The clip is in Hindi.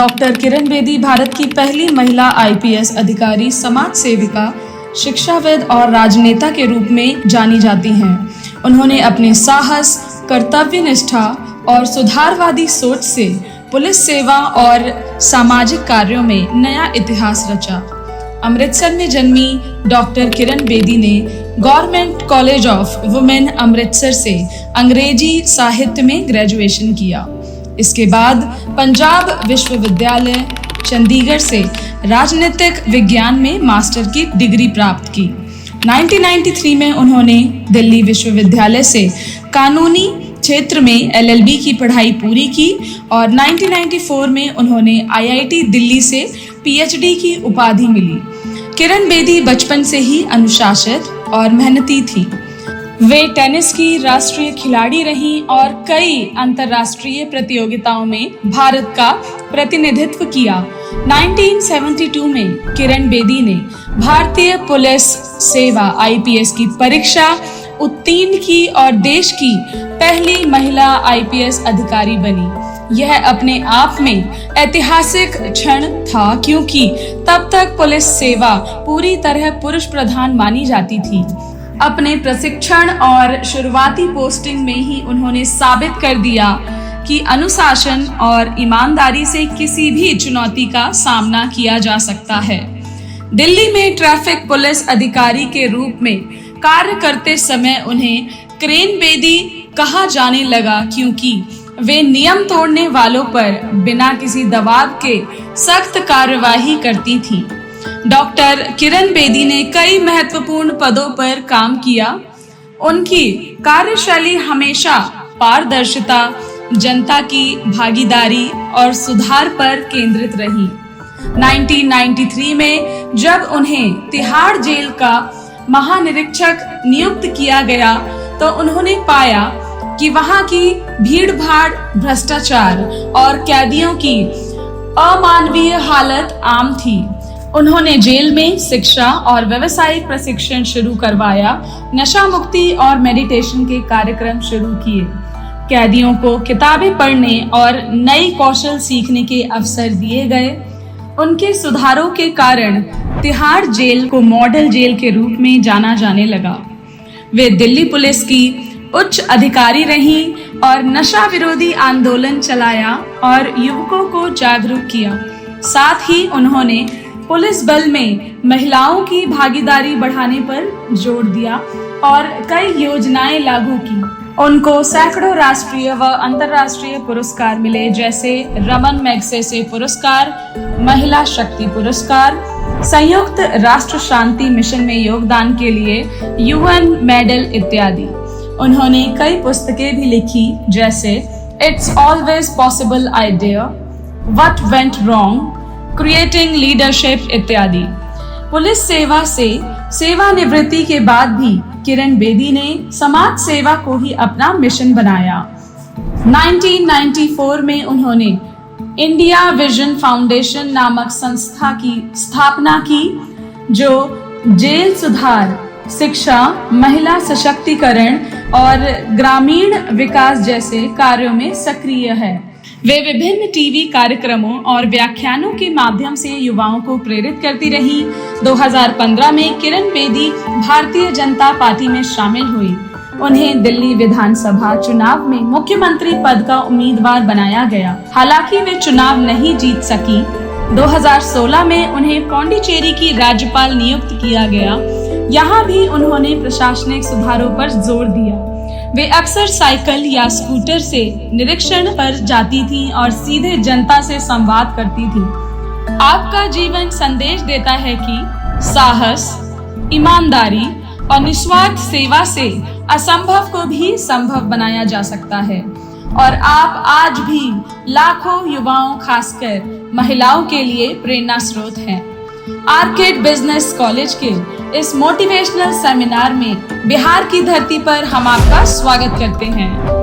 डॉक्टर किरण बेदी भारत की पहली महिला आईपीएस अधिकारी, समाज सेविका, शिक्षाविद और राजनेता के रूप में जानी जाती हैं। उन्होंने अपने साहस, कर्तव्य निष्ठा और सुधारवादी सोच से पुलिस सेवा और सामाजिक कार्यों में नया इतिहास रचा। अमृतसर में जन्मी डॉक्टर किरण बेदी ने government college of women Amritsar से अंग्रेजी साहित्य में ग्रेजुएशन किया। इसके बाद पंजाब विश्वविद्यालय चंडीगढ़ से राजनीतिक विज्ञान में मास्टर की डिग्री प्राप्त की। 1993 में उन्होंने दिल्ली विश्वविद्यालय से कानूनी क्षेत्र में एलएलबी की पढ़ाई पूरी की और 1994 में उन्होंने आईआईटी दिल्ली से पीएचडी की उपाधि मिली। किरण बेदी बचपन से ही अनुशासित और मेहनती थी। वे टेनिस की राष्ट्रीय खिलाड़ी रहीं और कई अंतर्राष्ट्रीय प्रतियोगिताओं में भारत का प्रतिनिधित्व किया। 1972 में किरण बेदी ने भारतीय पुलिस सेवा आईपीएस की परीक्षा उत्तीर्ण की और देश की पहली महिला आईपीएस अधिकारी बनी। यह अपने आप में ऐतिहासिक क्षण था, क्योंकि तब तक पुलिस सेवा पूरी तरह पुरुष प्रधान मानी जाती थी। अपने प्रशिक्षण और शुरुआती पोस्टिंग में ही उन्होंने साबित कर दिया कि अनुशासन और ईमानदारी से किसी भी चुनौती का सामना किया जा सकता है। दिल्ली में ट्रैफिक पुलिस अधिकारी के रूप में कार्य करते समय उन्हें क्रेन बेदी कहा जाने लगा, क्योंकि वे नियम तोड़ने वालों पर बिना किसी दबाव के सख्त कार्यवाही करती थीं। डॉक्टर किरण बेदी ने कई महत्वपूर्ण पदों पर काम किया। उनकी कार्यशैली हमेशा पारदर्शिता, जनता की भागीदारी और सुधार पर केंद्रित रही। 1993 में जब उन्हें तिहाड़ जेल का महानिरीक्षक नियुक्त किया गया तो उन्होंने पाया कि वहां की भीड़-भाड़, भ्रष्टाचार और कैदियों की अमानवीय हालत आम थी। उन्होंने जेल में शिक्षा और व्यवसायिक प्रशिक्षण शुरू करवाया, नशा मुक्ति और मेडिटेशन के कार्यक्रम शुरू किए, कैदियों को किताबें पढ़ने और नई कौशल सीखने के अवसर दिए गए। उनके सुधारों के कारण तिहाड़ जेल को मॉडल जेल के रूप में जाना जाने लगा। वे दिल्ली पुलिस की उच्च अधिकारी रहीं और नशा विरोधी आंदोलन चलाया और युवकों को जागरूक किया। साथ ही उन्होंने पुलिस बल में महिलाओं की भागीदारी बढ़ाने पर जोर दिया और कई योजनाएं लागू की। उनको सैकड़ों राष्ट्रीय व अंतर्राष्ट्रीय पुरस्कार मिले, जैसे रमन मैग्सेसे पुरस्कार, महिला शक्ति पुरस्कार, संयुक्त राष्ट्र शांति मिशन में योगदान के लिए यूएन मेडल इत्यादि। उन्होंने कई पुस्तकें भी लिखी, जैसे it's always possible idea, what went wrong, creating leadership इत्यादि। पुलिस सेवा से सेवानिवृत्ति के बाद भी किरण बेदी ने समाज सेवा को ही अपना मिशन बनाया। 1994 में उन्होंने इंडिया विजन फाउंडेशन नामक संस्था की स्थापना की, जो जेल सुधार, शिक्षा, महिला सशक्तिकरण और ग्रामीण विकास जैसे कार्यों में सक्रिय है। वे विभिन्न टीवी कार्यक्रमों और व्याख्यानों के माध्यम से युवाओं को प्रेरित करती रही। 2015 में किरण बेदी भारतीय जनता पार्टी में शामिल हुई। उन्हें दिल्ली विधानसभा चुनाव में मुख्यमंत्री पद का उम्मीदवार बनाया गया। हालांकि वे चुनाव नहीं जीत सकी। 2016 में उन्हें पौंडीचेरी की राज्यपाल नियुक्त किया गया। यहाँ भी उन्होंने प्रशासनिक सुधारों पर जोर दिया। वे अक्सर साइकिल या स्कूटर से निरीक्षण पर जाती थीं और सीधे जनता से संवाद करती थीं। आपका जीवन संदेश देता है कि साहस, ईमानदारी और निस्वार्थ सेवा से असंभव को भी संभव बनाया जा सकता है। और आप आज भी लाखों युवाओं, खासकर महिलाओं के लिए प्रेरणा स्रोत हैं। आर्केड बिजनेस कॉलेज के इस मोटिवेशनल सेमिनार में बिहार की धरती पर हम आपका स्वागत करते हैं।